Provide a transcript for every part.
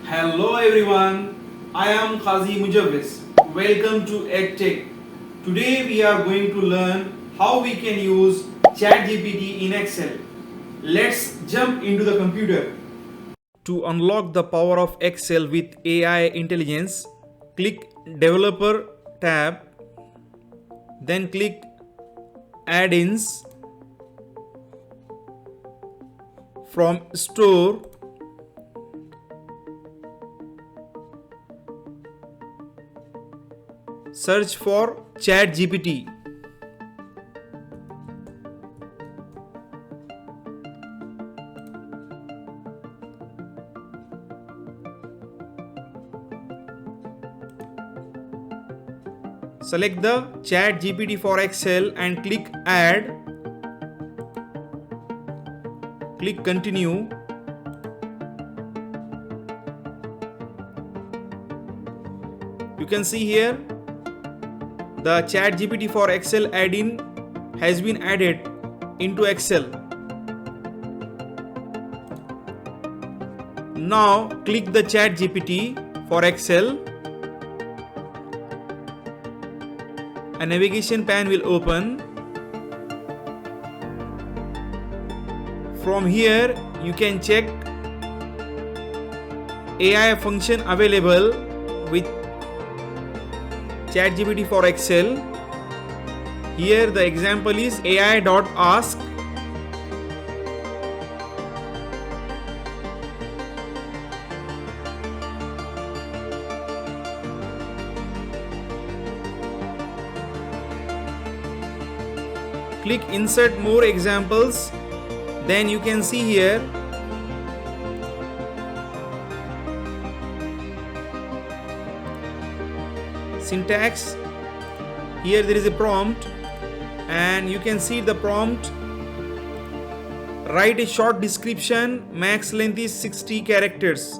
Hello everyone, I am Qazi Mujawis. Welcome to EdTech. Today we are going to learn how we can use ChatGPT in Excel. Let's jump into the computer. To unlock the power of Excel with AI intelligence, click Developer tab, then click Add-ins. From Store, search for ChatGPT. Select the ChatGPT for Excel and click Add. Click Continue. You can see here the ChatGPT for Excel add-in has been added into Excel. Now click the ChatGPT for Excel. A navigation pane will open. From here you can check AI function available with ChatGPT for Excel. Here the example is AI.ask. Click Insert More Examples. Then you can see here syntax. Here there is a prompt and you can see the prompt. Write a short description, max length is 60 characters.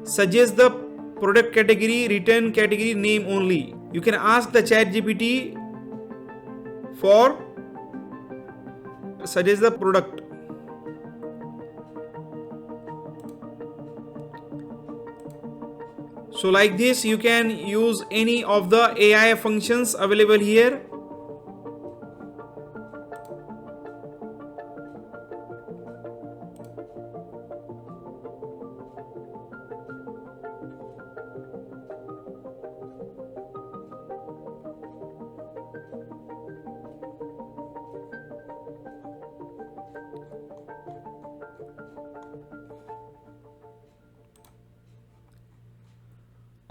Suggest the product category, return category name only. You can ask the ChatGPT for suggest the product. So like this you can use any of the AI functions available here.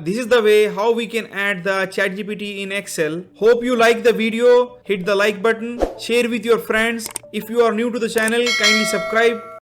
This is the way how we can add the ChatGPT in Excel. Hope you like the video. Hit the like button. Share with your friends. If you are new to the channel, kindly subscribe.